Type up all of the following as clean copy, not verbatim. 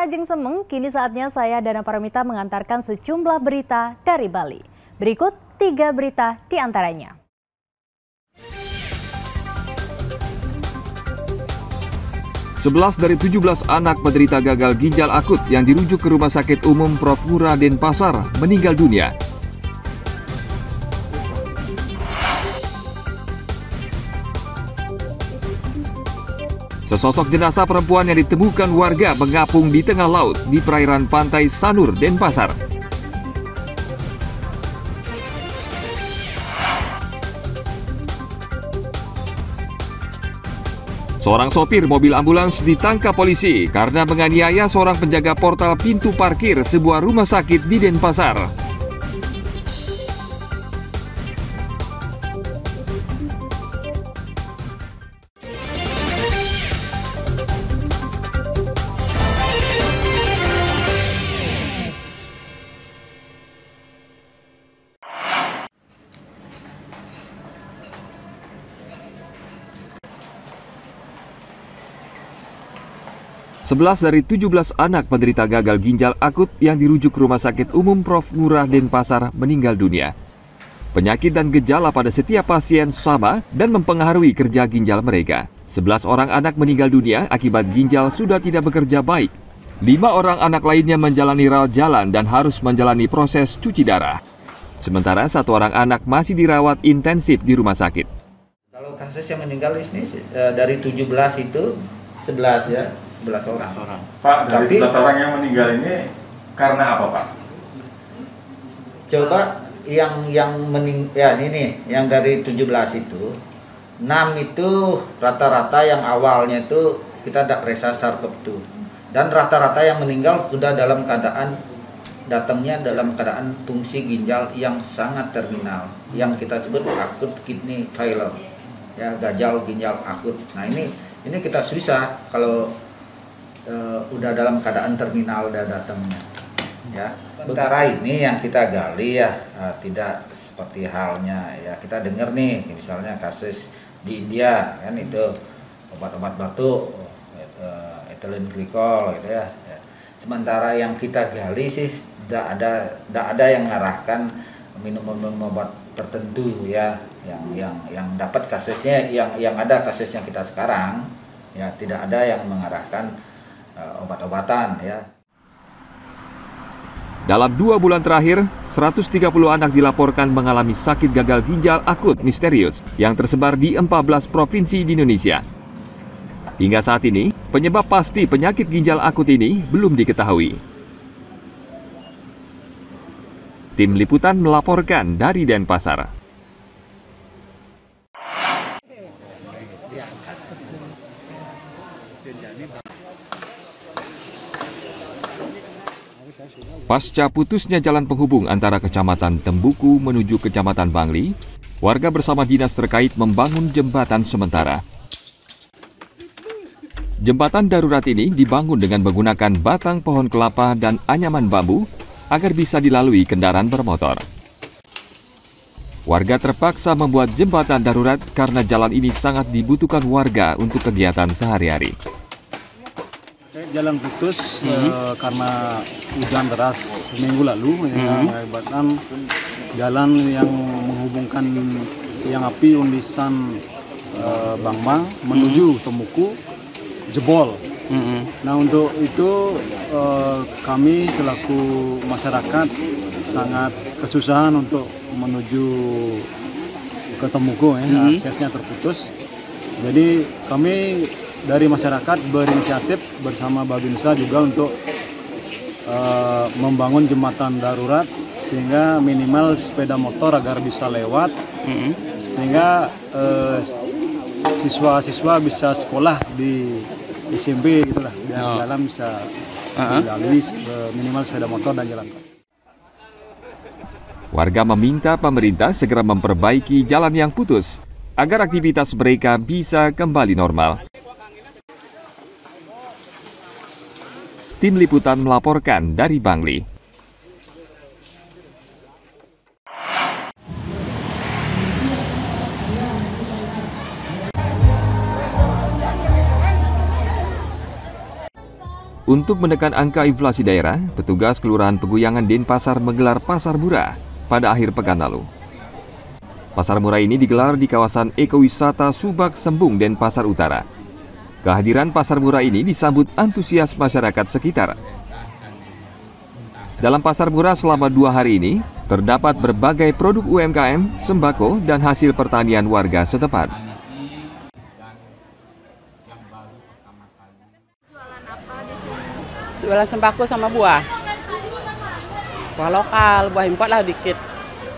Ajeng Semeng, kini saatnya saya Dana Paramita mengantarkan sejumlah berita dari Bali. Berikut 3 berita di antaranya. Sebelas dari 17 anak penderita gagal ginjal akut yang dirujuk ke Rumah Sakit Umum Prof. Ngurah Denpasar meninggal dunia. Sesosok jenazah perempuan yang ditemukan warga mengapung di tengah laut di perairan pantai Sanur, Denpasar. Seorang sopir mobil ambulans ditangkap polisi karena menganiaya seorang penjaga portal pintu parkir sebuah rumah sakit di Denpasar. Sebelas dari 17 anak penderita gagal ginjal akut yang dirujuk ke Rumah Sakit Umum Prof. Ngurah Denpasar meninggal dunia. Penyakit dan gejala pada setiap pasien sama dan mempengaruhi kerja ginjal mereka. 11 orang anak meninggal dunia akibat ginjal sudah tidak bekerja baik. 5 orang anak lainnya menjalani rawat jalan dan harus menjalani proses cuci darah. Sementara 1 orang anak masih dirawat intensif di rumah sakit. Kalau kasus yang meninggal ini dari 17 itu 11 ya. 11 orang. Pak, dari 11 orang yang meninggal ini karena apa, Pak? Coba yang dari 17 itu 6 itu rata-rata yang awalnya itu kita tidak periksa SARS-CoV-2. Dan rata-rata yang meninggal sudah dalam keadaan datangnya dalam keadaan fungsi ginjal yang sangat terminal, yang kita sebut akut kidney failure. Ya, gagal ginjal akut. Nah, ini kita susah kalau udah dalam keadaan terminal udah datangnya, ya. Perkara ini yang kita gali ya, tidak seperti halnya ya kita dengar nih, misalnya kasus di India kan itu obat-obat batuk, ethylene glycol gitu ya. Sementara yang kita gali sih tidak ada yang mengarahkan minum obat tertentu ya, yang dapat kasusnya yang ada kasusnya kita sekarang ya, tidak ada yang mengarahkan obat-obatan ya. Dalam 2 bulan terakhir, 130 anak dilaporkan mengalami sakit gagal ginjal akut misterius yang tersebar di 14 provinsi di Indonesia. Hingga saat ini, penyebab pasti penyakit ginjal akut ini belum diketahui. Tim Liputan melaporkan dari Denpasar. Pasca putusnya jalan penghubung antara Kecamatan Tembuku menuju Kecamatan Bangli, warga bersama dinas terkait membangun jembatan sementara. Jembatan darurat ini dibangun dengan menggunakan batang pohon kelapa dan anyaman bambu agar bisa dilalui kendaraan bermotor. Warga terpaksa membuat jembatan darurat karena jalan ini sangat dibutuhkan warga untuk kegiatan sehari-hari. Jalan putus karena hujan deras minggu lalu yang mengakibatkan jalan yang menghubungkan Tiang Api Undisan Bangma menuju Tembuku jebol. Nah, untuk itu kami selaku masyarakat sangat kesusahan untuk menuju ke Tembuku ya, aksesnya terputus. Jadi kami dari masyarakat berinisiatif bersama Babinsa juga untuk membangun jembatan darurat sehingga minimal sepeda motor agar bisa lewat, sehingga siswa-siswa bisa sekolah di SMP gitulah, dan jalan bisa dilalui minimal sepeda motor dan jalan kaki. Warga meminta pemerintah segera memperbaiki jalan yang putus agar aktivitas mereka bisa kembali normal. Tim Liputan melaporkan dari Bangli. Untuk menekan angka inflasi daerah, petugas Kelurahan Peguyangan Denpasar menggelar pasar murah pada akhir pekan lalu. Pasar murah ini digelar di kawasan ekowisata Subak Sembung, Denpasar Utara. Kehadiran pasar murah ini disambut antusias masyarakat sekitar. Dalam pasar murah selama 2 hari ini, terdapat berbagai produk UMKM, sembako, dan hasil pertanian warga setempat. Jualan sembako sama buah. Buah lokal, buah impor lah dikit.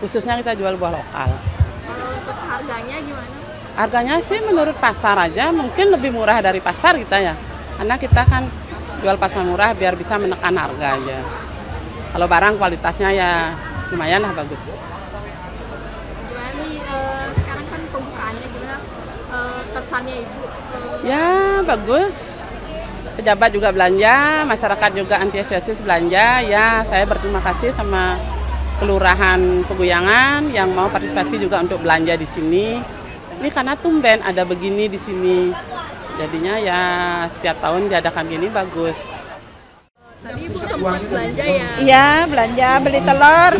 Khususnya kita jual buah lokal. Kalau untuk harganya gimana? Harganya sih menurut pasar aja mungkin lebih murah dari pasar kita ya. Karena kita kan jual pasar murah biar bisa menekan harga aja. Kalau barang kualitasnya ya lumayan lah bagus. Gimana nih sekarang kan pembukaannya gimana kesannya Ibu? Ya bagus. Pejabat juga belanja, masyarakat juga antusias belanja. Ya, saya berterima kasih sama Kelurahan Peguyangan yang mau partisipasi juga untuk belanja di sini. Ini karena tumben ada begini di sini. Jadinya ya setiap tahun diadakan gini bagus. Tadi Ibu sempat belanja ya? Iya, belanja beli telur.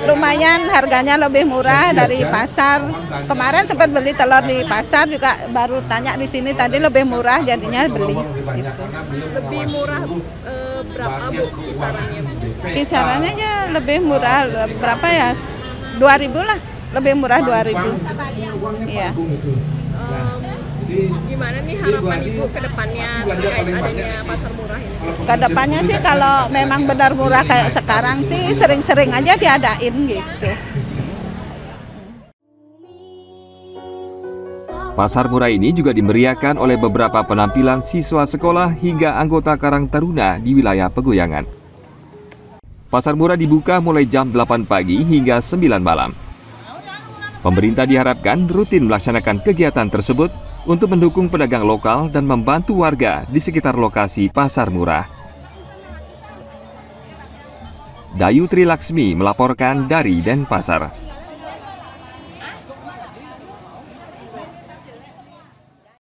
Lumayan harganya lebih murah dari pasar. Kemarin sempat beli telur di pasar juga baru tanya di sini tadi lebih murah jadinya beli gitu. Lebih murah berapa Bu kisarannya? Kisarannya ya lebih murah berapa ya? 2.000 lah. Lebih murah 2.000. Iya. Gimana nih harapan Ibu ke depannya terkait adanya pasar murah ini? Kedepannya sih kalau memang benar murah kayak sekarang sih sering-sering aja diadain gitu. Pasar murah ini juga dimeriahkan oleh beberapa penampilan siswa sekolah hingga anggota Karang Taruna di wilayah Peguyangan. Pasar murah dibuka mulai jam 8 pagi hingga 9 malam. Pemerintah diharapkan rutin melaksanakan kegiatan tersebut untuk mendukung pedagang lokal dan membantu warga di sekitar lokasi pasar murah. Dayu Trilaksmi melaporkan dari Denpasar.